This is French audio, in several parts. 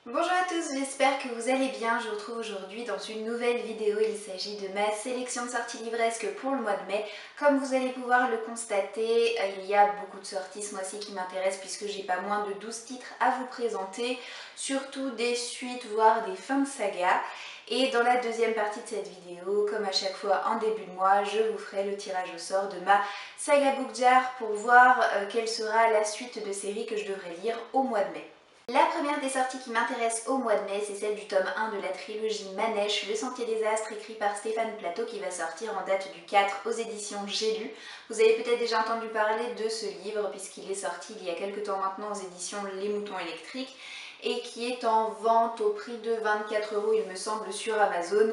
Bonjour à tous, j'espère que vous allez bien. Je vous retrouve aujourd'hui dans une nouvelle vidéo. Il s'agit de ma sélection de sorties livresques pour le mois de mai. Comme vous allez pouvoir le constater, il y a beaucoup de sorties ce mois-ci qui m'intéressent puisque j'ai pas moins de 12 titres à vous présenter, surtout des suites voire des fins de saga. Et dans la deuxième partie de cette vidéo, comme à chaque fois en début de mois, je vous ferai le tirage au sort de ma saga book jar pour voir quelle sera la suite de séries que je devrais lire au mois de mai. La première des sorties qui m'intéresse au mois de mai, c'est celle du tome 1 de la trilogie Manèche, Le Sentier des Astres, écrit par Stéphane Plateau, qui va sortir en date du 4 aux éditions J'ai lu. Vous avez peut-être déjà entendu parler de ce livre puisqu'il est sorti il y a quelques temps maintenant aux éditions Les Moutons Électriques et qui est en vente au prix de 24 € il me semble sur Amazon.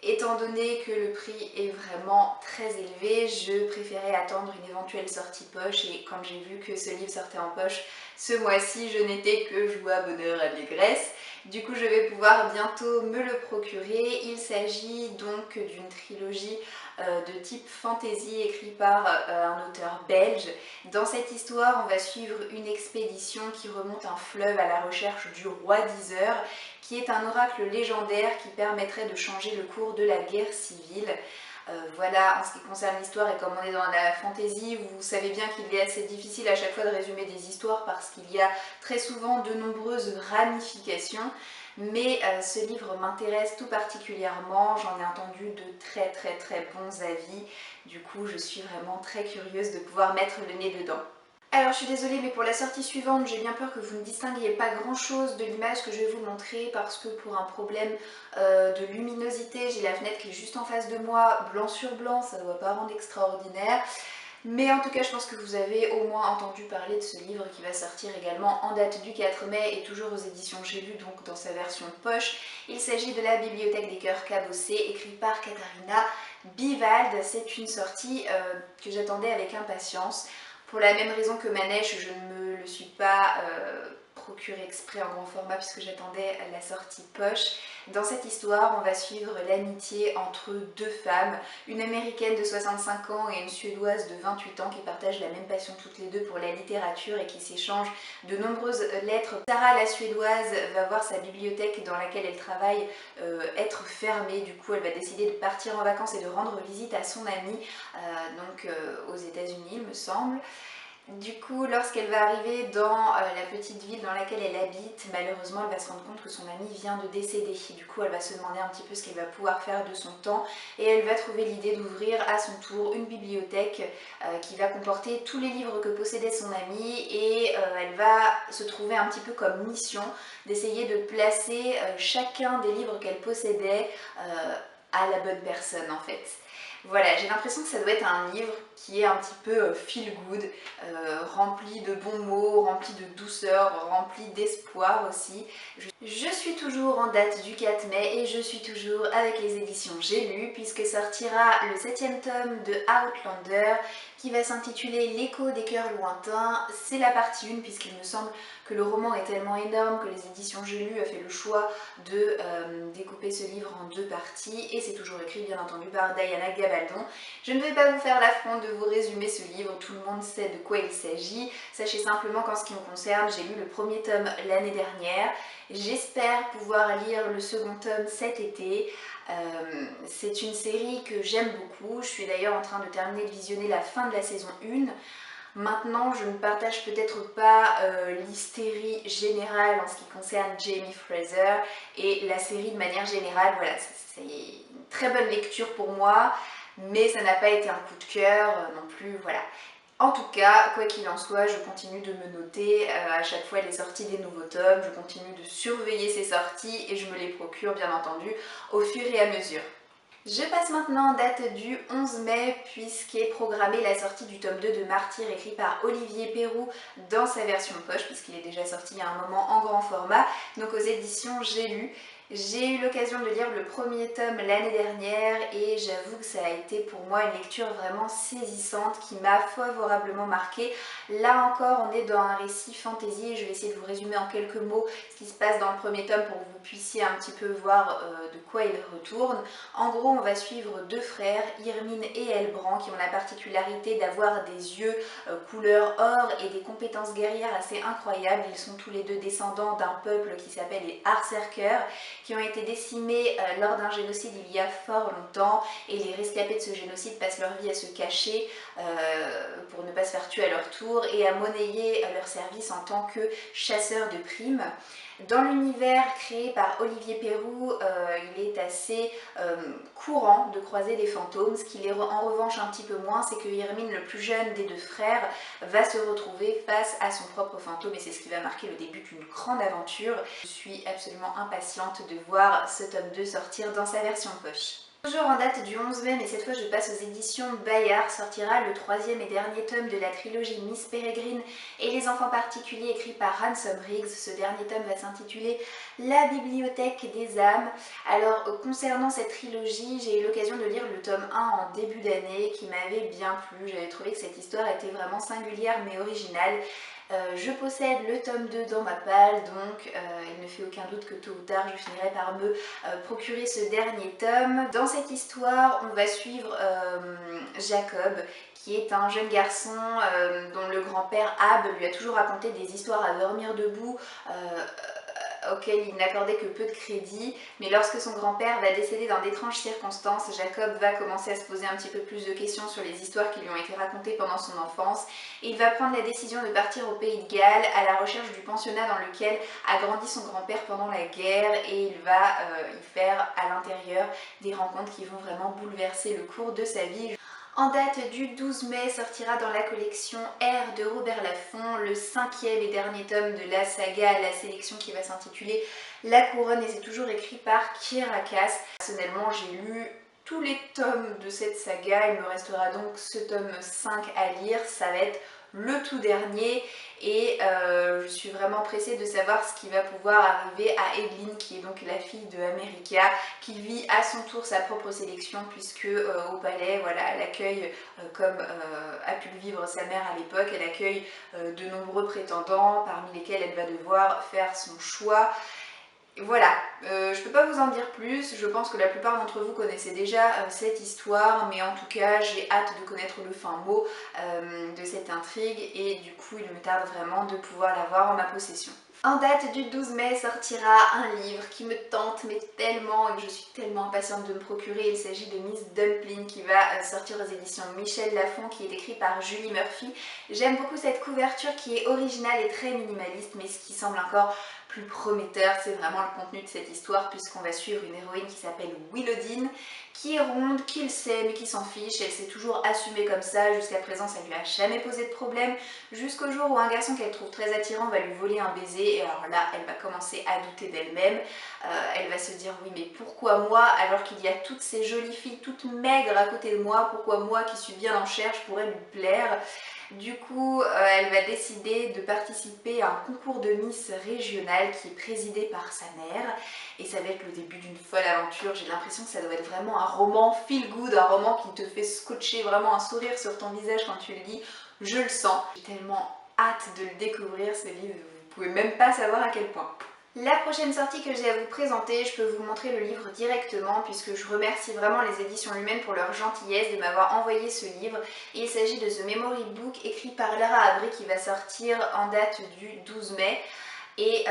Étant donné que le prix est vraiment très élevé, je préférais attendre une éventuelle sortie poche et quand j'ai vu que ce livre sortait en poche ce mois-ci, je n'étais que joie, bonheur, allégresse. Du coup, je vais pouvoir bientôt me le procurer. Il s'agit donc d'une trilogie de type fantasy écrite par un auteur belge. Dans cette histoire, on va suivre une expédition qui remonte un fleuve à la recherche du roi d'Iseur, qui est un oracle légendaire qui permettrait de changer le cours de la guerre civile. Voilà, en ce qui concerne l'histoire, et comme on est dans la fantasy, vous savez bien qu'il est assez difficile à chaque fois de résumer des histoires parce qu'il y a très souvent de nombreuses ramifications. Mais ce livre m'intéresse tout particulièrement, j'en ai entendu de très bons avis. Du coup, je suis vraiment très curieuse de pouvoir mettre le nez dedans. Alors je suis désolée mais pour la sortie suivante j'ai bien peur que vous ne distinguiez pas grand chose de l'image que je vais vous montrer parce que pour un problème de luminosité j'ai la fenêtre qui est juste en face de moi, blanc sur blanc, ça ne doit pas rendre extraordinaire. Mais en tout cas je pense que vous avez au moins entendu parler de ce livre qui va sortir également en date du 4 mai et toujours aux éditions J'ai lu, donc dans sa version poche. Il s'agit de la Bibliothèque des Cœurs Cabossés, écrite par Katharina Bivald. C'est une sortie que j'attendais avec impatience. Pour la même raison que Manèche, je ne me le suis pas procuré exprès en grand format puisque j'attendais la sortie poche. Dans cette histoire, on va suivre l'amitié entre deux femmes, une américaine de 65 ans et une suédoise de 28 ans qui partagent la même passion toutes les deux pour la littérature et qui s'échangent de nombreuses lettres. Sarah, la suédoise, va voir sa bibliothèque dans laquelle elle travaille être fermée. Du coup, elle va décider de partir en vacances et de rendre visite à son amie, aux États-Unis, il me semble. Du coup, lorsqu'elle va arriver dans la petite ville dans laquelle elle habite, malheureusement, elle va se rendre compte que son amie vient de décéder. Du coup, elle va se demander un petit peu ce qu'elle va pouvoir faire de son temps et elle va trouver l'idée d'ouvrir à son tour une bibliothèque qui va comporter tous les livres que possédait son amie et elle va se trouver un petit peu comme mission d'essayer de placer chacun des livres qu'elle possédait à la bonne personne en fait. Voilà, j'ai l'impression que ça doit être un livre qui est un petit peu feel good, rempli de bons mots, rempli de douceur, rempli d'espoir aussi. Je suis toujours en date du 4 mai et je suis toujours avec les éditions J'ai lu puisque sortira le 7e tome de Outlander qui va s'intituler L'écho des cœurs lointains. C'est la partie 1 puisqu'il me semble que le roman est tellement énorme que les éditions J'ai lu a fait le choix de découper ce livre en deux parties et c'est toujours écrit bien entendu par Diana Gabaldon. Je ne vais pas vous faire l'affront de vous résumer ce livre, tout le monde sait de quoi il s'agit. Sachez simplement qu'en ce qui me concerne, j'ai lu le premier tome l'année dernière. J'espère pouvoir lire le second tome cet été. C'est une série que j'aime beaucoup. Je suis d'ailleurs en train de terminer de visionner la fin de la saison 1. Maintenant, je ne partage peut-être pas l'hystérie générale en ce qui concerne Jamie Fraser et la série de manière générale. Voilà, c'est une très bonne lecture pour moi, mais ça n'a pas été un coup de cœur non plus. Voilà. En tout cas, quoi qu'il en soit, je continue de me noter à chaque fois les sorties des nouveaux tomes, je continue de surveiller ces sorties et je me les procure bien entendu au fur et à mesure. Je passe maintenant en date du 11 mai puisqu'est programmée la sortie du tome 2 de Martyr écrit par Olivier Perroux dans sa version poche puisqu'il est déjà sorti il y a un moment en grand format, donc aux éditions J'ai lu. J'ai eu l'occasion de lire le premier tome l'année dernière et j'avoue que ça a été pour moi une lecture vraiment saisissante qui m'a favorablement marquée. Là encore, on est dans un récit fantasy et je vais essayer de vous résumer en quelques mots ce qui se passe dans le premier tome pour que vous puissiez un petit peu voir de quoi il retourne. En gros, on va suivre deux frères, Irmine et Elbran, qui ont la particularité d'avoir des yeux couleur or et des compétences guerrières assez incroyables. Ils sont tous les deux descendants d'un peuple qui s'appelle les Arserkers, qui ont été décimés lors d'un génocide il y a fort longtemps, et les rescapés de ce génocide passent leur vie à se cacher pour ne pas se faire tuer à leur tour et à monnayer leur service en tant que chasseurs de primes. Dans l'univers créé par Olivier Perrou, il est assez courant de croiser des fantômes. Ce qui l'est en revanche un petit peu moins, c'est que Irmine, le plus jeune des deux frères, va se retrouver face à son propre fantôme et c'est ce qui va marquer le début d'une grande aventure. Je suis absolument impatiente de voir ce tome 2 sortir dans sa version poche. Toujours en date du 11 mai, mais cette fois je passe aux éditions Bayard, sortira le troisième et dernier tome de la trilogie Miss Peregrine et les enfants particuliers écrit par Ransom Riggs. Ce dernier tome va s'intituler La bibliothèque des âmes. Alors concernant cette trilogie, j'ai eu l'occasion de lire le tome 1 en début d'année qui m'avait bien plu. J'avais trouvé que cette histoire était vraiment singulière mais originale. Je possède le tome 2 dans ma palle, donc il ne fait aucun doute que tôt ou tard je finirai par me procurer ce dernier tome. Dans cette histoire, on va suivre Jacob, qui est un jeune garçon dont le grand-père Ab lui a toujours raconté des histoires à dormir debout, auquel il n'accordait que peu de crédit, mais lorsque son grand-père va décéder dans d'étranges circonstances, Jacob va commencer à se poser un petit peu plus de questions sur les histoires qui lui ont été racontées pendant son enfance, et il va prendre la décision de partir au Pays de Galles à la recherche du pensionnat dans lequel a grandi son grand-père pendant la guerre, et il va y faire à l'intérieur des rencontres qui vont vraiment bouleverser le cours de sa vie. En date du 12 mai sortira dans la collection R de Robert Laffont le cinquième et dernier tome de la saga, la sélection qui va s'intituler La Couronne, et c'est toujours écrit par Kiera Cass. Personnellement, j'ai lu tous les tomes de cette saga, il me restera donc ce tome 5 à lire, ça va être le tout dernier et je suis vraiment pressée de savoir ce qui va pouvoir arriver à Evelyn, qui est donc la fille de America, qui vit à son tour sa propre sélection puisque au palais, voilà, elle accueille, comme a pu le vivre sa mère à l'époque, elle accueille de nombreux prétendants parmi lesquels elle va devoir faire son choix. Voilà, je ne peux pas vous en dire plus, je pense que la plupart d'entre vous connaissez déjà cette histoire, mais en tout cas j'ai hâte de connaître le fin mot de cette intrigue et du coup il me tarde vraiment de pouvoir l'avoir en ma possession. En date du 12 mai sortira un livre qui me tente mais tellement et que je suis tellement impatiente de me procurer. Il s'agit de Miss Dumpling qui va sortir aux éditions Michel Lafon, qui est écrit par Julie Murphy. J'aime beaucoup cette couverture qui est originale et très minimaliste, mais ce qui semble encore plus prometteur, c'est vraiment le contenu de cette histoire, puisqu'on va suivre une héroïne qui s'appelle Willowdene, qui est ronde, qui le sait mais qui s'en fiche. Elle s'est toujours assumée comme ça, jusqu'à présent ça lui a jamais posé de problème, jusqu'au jour où un garçon qu'elle trouve très attirant va lui voler un baiser, et alors là elle va commencer à douter d'elle-même. Elle va se dire oui mais pourquoi moi, alors qu'il y a toutes ces jolies filles toutes maigres à côté de moi, pourquoi moi qui suis bien en chair je pourrais lui plaire? Du coup, elle va décider de participer à un concours de Miss régional qui est présidé par sa mère. Et ça va être le début d'une folle aventure. J'ai l'impression que ça doit être vraiment un roman feel good, un roman qui te fait scotcher vraiment un sourire sur ton visage quand tu le lis. Je le sens. J'ai tellement hâte de le découvrir, ce livre. Vous pouvez même pas savoir à quel point. La prochaine sortie que j'ai à vous présenter, je peux vous montrer le livre directement puisque je remercie vraiment les éditions Lumen pour leur gentillesse de m'avoir envoyé ce livre. Et il s'agit de The Memory Book écrit par Lara Abré qui va sortir en date du 12 mai. Et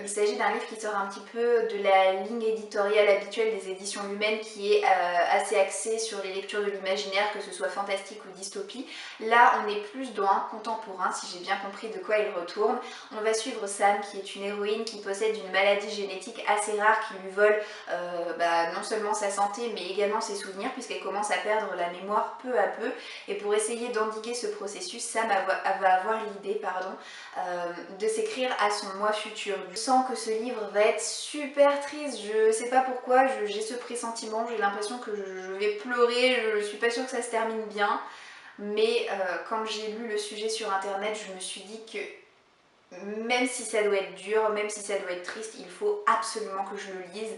il s'agit d'un livre qui sort un petit peu de la ligne éditoriale habituelle des éditions Lumen, qui est assez axée sur les lectures de l'imaginaire, que ce soit fantastique ou dystopie. Là on est plus dans un contemporain, si j'ai bien compris de quoi il retourne. On va suivre Sam, qui est une héroïne qui possède une maladie génétique assez rare qui lui vole non seulement sa santé mais également ses souvenirs, puisqu'elle commence à perdre la mémoire peu à peu. Et pour essayer d'endiguer ce processus, Sam va avoir l'idée de s'écrire à son moi futur. Je sens que ce livre va être super triste, je sais pas pourquoi, j'ai ce pressentiment, j'ai l'impression que je vais pleurer, je suis pas sûre que ça se termine bien, mais quand j'ai lu le sujet sur internet, je me suis dit que même si ça doit être dur, même si ça doit être triste, il faut absolument que je le lise.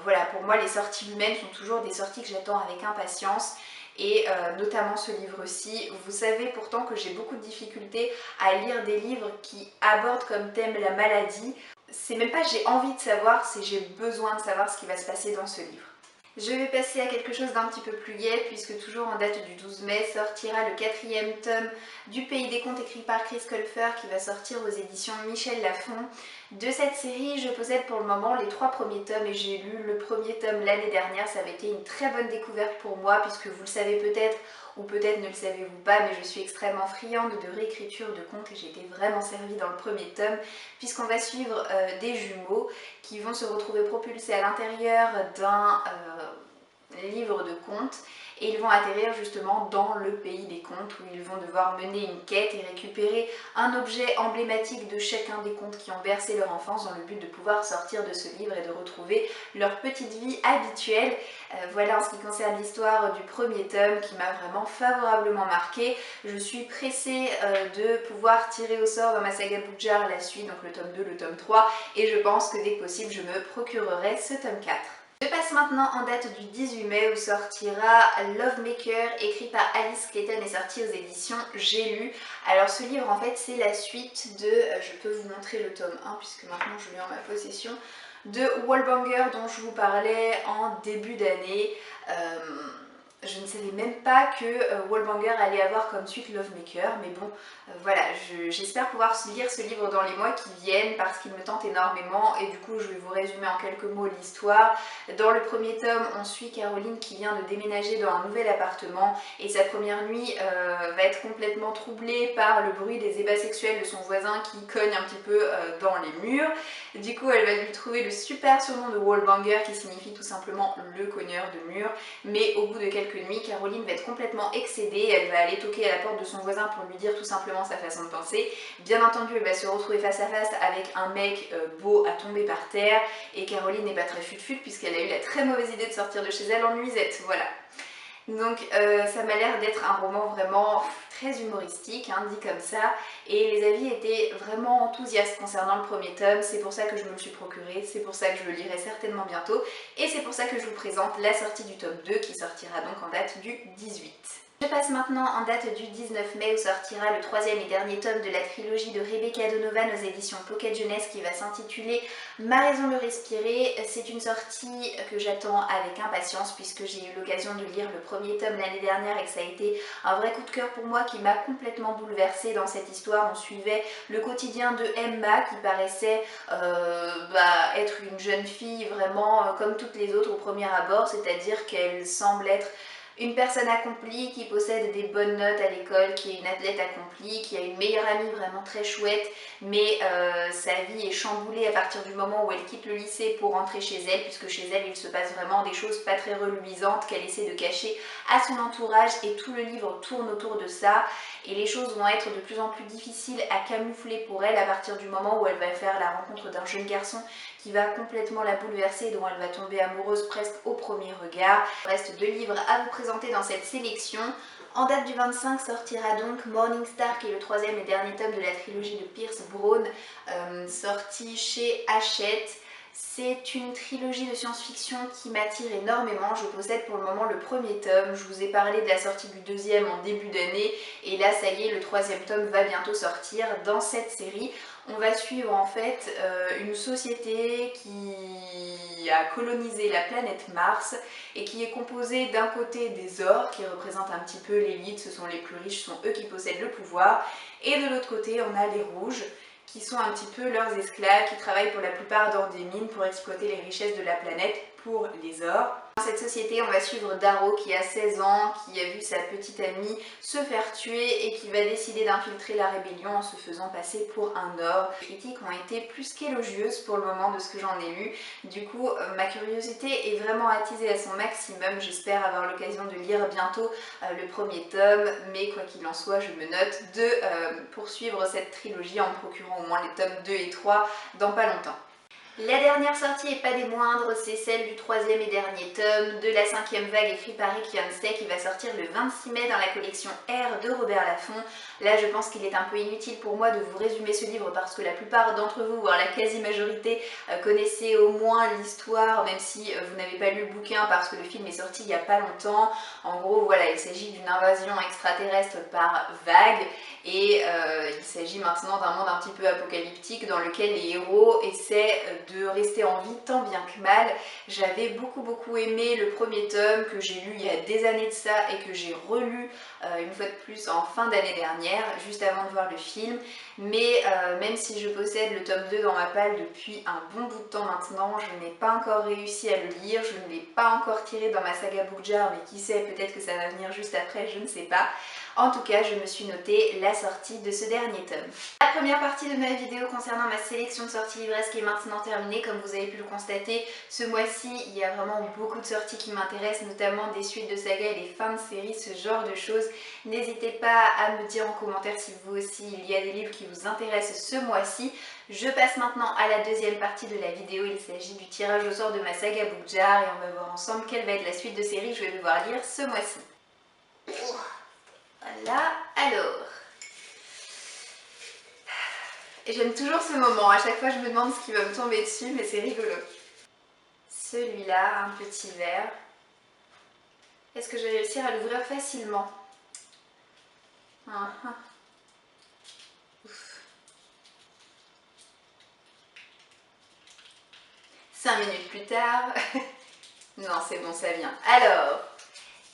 Voilà, pour moi les sorties humaines sont toujours des sorties que j'attends avec impatience. Et notamment ce livre-ci. Vous savez pourtant que j'ai beaucoup de difficultés à lire des livres qui abordent comme thème la maladie. C'est même pas j'ai envie de savoir, c'est j'ai besoin de savoir ce qui va se passer dans ce livre. Je vais passer à quelque chose d'un petit peu plus gai puisque toujours en date du 12 mai sortira le 4e tome du Pays des Contes écrit par Chris Colfer qui va sortir aux éditions Michel Lafon. De cette série, je possède pour le moment les 3 premiers tomes et j'ai lu le premier tome l'année dernière. Ça avait été une très bonne découverte pour moi puisque vous le savez peut-être ou peut-être ne le savez-vous pas, mais je suis extrêmement friande de réécriture de contes et j'ai été vraiment servie dans le premier tome puisqu'on va suivre des jumeaux qui vont se retrouver propulsés à l'intérieur d'un livre de contes et ils vont atterrir justement dans le pays des contes où ils vont devoir mener une quête et récupérer un objet emblématique de chacun des contes qui ont bercé leur enfance dans le but de pouvoir sortir de ce livre et de retrouver leur petite vie habituelle. Voilà en ce qui concerne l'histoire du premier tome qui m'a vraiment favorablement marquée. Je suis pressée de pouvoir tirer au sort dans ma saga Bookjar la suite, donc le tome 2, le tome 3 et je pense que dès que possible je me procurerai ce tome 4. Je passe maintenant en date du 18 mai où sortira Lovemaker, écrit par Alice Clayton et sorti aux éditions J'ai lu. Alors ce livre en fait c'est la suite de, je peux vous montrer le tome 1 puisque maintenant je l'ai en ma possession, de Wallbanger dont je vous parlais en début d'année. Je ne savais même pas que Wallbanger allait avoir comme suite Lovemaker, mais bon, voilà, j'espère pouvoir lire ce livre dans les mois qui viennent parce qu'il me tente énormément et du coup je vais vous résumer en quelques mots l'histoire. Dans le premier tome, on suit Caroline qui vient de déménager dans un nouvel appartement et sa première nuit va être complètement troublée par le bruit des ébats sexuels de son voisin qui cogne un petit peu dans les murs. Du coup, elle va lui trouver le super surnom de Wallbanger qui signifie tout simplement le cogneur de mur. Mais au bout de quelques nuits, Caroline va être complètement excédée, elle va aller toquer à la porte de son voisin pour lui dire tout simplement sa façon de penser. Bien entendu, elle va se retrouver face à face avec un mec beau à tomber par terre et Caroline n'est pas très fut-fut puisqu'elle a eu la très mauvaise idée de sortir de chez elle en nuisette, voilà. Donc ça m'a l'air d'être un roman vraiment très humoristique, hein, dit comme ça, et les avis étaient vraiment enthousiastes concernant le premier tome, c'est pour ça que je me le suis procuré, c'est pour ça que je le lirai certainement bientôt, et c'est pour ça que je vous présente la sortie du tome 2 qui sortira donc en date du 18. Je passe maintenant en date du 19 mai où sortira le 3e et dernier tome de la trilogie de Rebecca Donovan aux éditions Pocket Jeunesse qui va s'intituler Ma raison de respirer. C'est une sortie que j'attends avec impatience puisque j'ai eu l'occasion de lire le premier tome l'année dernière et que ça a été un vrai coup de cœur pour moi qui m'a complètement bouleversée dans cette histoire. On suivait le quotidien de Emma qui paraissait être une jeune fille vraiment comme toutes les autres au premier abord, c'est-à-dire qu'elle semble être une personne accomplie qui possède des bonnes notes à l'école, qui est une athlète accomplie, qui a une meilleure amie vraiment très chouette, mais sa vie est chamboulée à partir du moment où elle quitte le lycée pour rentrer chez elle, puisque chez elle il se passe vraiment des choses pas très reluisantes qu'elle essaie de cacher à son entourage et tout le livre tourne autour de ça et les choses vont être de plus en plus difficiles à camoufler pour elle à partir du moment où elle va faire la rencontre d'un jeune garçon qui va complètement la bouleverser, dont elle va tomber amoureuse presque au premier regard. Il reste 2 livres à vous présenter dans cette sélection. En date du 25 sortira donc Morning Star, qui est le 3e et dernier tome de la trilogie de Pierce Brown, sorti chez Hachette. C'est une trilogie de science-fiction qui m'attire énormément. Je possède pour le moment le premier tome. Je vous ai parlé de la sortie du 2e en début d'année et là ça y est, le 3e tome va bientôt sortir. Dans cette série, on va suivre en fait une société qui a colonisé la planète Mars et qui est composée d'un côté des Ors qui représentent un petit peu l'élite, ce sont les plus riches, ce sont eux qui possèdent le pouvoir, et de l'autre côté on a les Rouges qui sont un petit peu leurs esclaves, qui travaillent pour la plupart dans des mines pour exploiter les richesses de la planète pour les ors. Dans cette société, on va suivre Darrow qui a 16 ans, qui a vu sa petite amie se faire tuer et qui va décider d'infiltrer la rébellion en se faisant passer pour un or. Les critiques ont été plus qu'élogieuses pour le moment de ce que j'en ai lu. Du coup, ma curiosité est vraiment attisée à son maximum. J'espère avoir l'occasion de lire bientôt le premier tome, mais quoi qu'il en soit, je me note de poursuivre cette trilogie en me procurant au moins les tomes 2 et 3 dans pas longtemps. La dernière sortie et pas des moindres, c'est celle du troisième et dernier tome de la 5e vague écrit par Rick Yancey qui va sortir le 26 mai dans la collection R de Robert Laffont. Là je pense qu'il est un peu inutile pour moi de vous résumer ce livre parce que la plupart d'entre vous, voire la quasi-majorité, connaissez au moins l'histoire, même si vous n'avez pas lu le bouquin parce que le film est sorti il n'y a pas longtemps. En gros voilà, il s'agit d'une invasion extraterrestre par vague. Et il s'agit maintenant d'un monde un petit peu apocalyptique dans lequel les héros essaient de rester en vie tant bien que mal. J'avais beaucoup aimé le premier tome que j'ai lu il y a des années de ça et que j'ai relu une fois de plus en fin d'année dernière, juste avant de voir le film. Mais même si je possède le tome 2 dans ma palle depuis un bon bout de temps maintenant, je n'ai pas encore réussi à le lire, je ne l'ai pas encore tiré dans ma saga Book Jar, mais qui sait, peut-être que ça va venir juste après, je ne sais pas. En tout cas, je me suis noté la sortie de ce dernier tome. La première partie de ma vidéo concernant ma sélection de sorties livresques est maintenant terminée. Comme vous avez pu le constater, ce mois-ci, il y a vraiment beaucoup de sorties qui m'intéressent, notamment des suites de sagas et des fins de séries, ce genre de choses. N'hésitez pas à me dire en commentaire si vous aussi, il y a des livres qui vous intéressent ce mois-ci. Je passe maintenant à la deuxième partie de la vidéo. Il s'agit du tirage au sort de ma saga Book Jar et on va voir ensemble quelle va être la suite de série que je vais devoir lire ce mois-ci. Voilà, alors, j'aime toujours ce moment, à chaque fois je me demande ce qui va me tomber dessus, mais c'est rigolo. Celui-là, un petit verre. Est-ce que je vais réussir à l'ouvrir facilement? 5 minutes plus tard. Non, c'est bon, ça vient. Alors,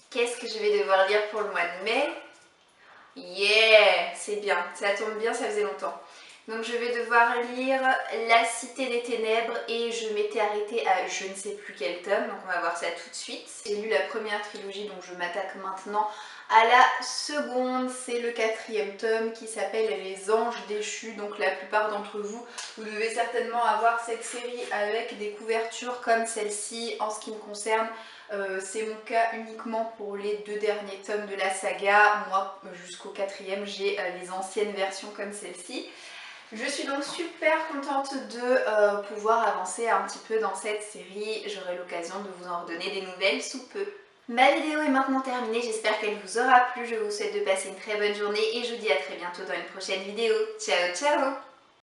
qu'est-ce que je vais devoir lire pour le mois de mai? Yeah, c'est bien, ça tombe bien, ça faisait longtemps. Donc je vais devoir lire La Cité des Ténèbres et je m'étais arrêtée à je ne sais plus quel tome, donc on va voir ça tout de suite. J'ai lu la première trilogie, donc je m'attaque maintenant à la seconde. C'est le 4e tome qui s'appelle Les Anges Déchus. Donc la plupart d'entre vous, vous devez certainement avoir cette série avec des couvertures comme celle-ci. En ce qui me concerne, c'est mon cas uniquement pour les 2 derniers tomes de la saga. Moi, jusqu'au 4e, j'ai les anciennes versions comme celle-ci. Je suis donc super contente de pouvoir avancer un petit peu dans cette série. J'aurai l'occasion de vous en redonner des nouvelles sous peu. Ma vidéo est maintenant terminée, j'espère qu'elle vous aura plu. Je vous souhaite de passer une très bonne journée et je vous dis à très bientôt dans une prochaine vidéo. Ciao ciao!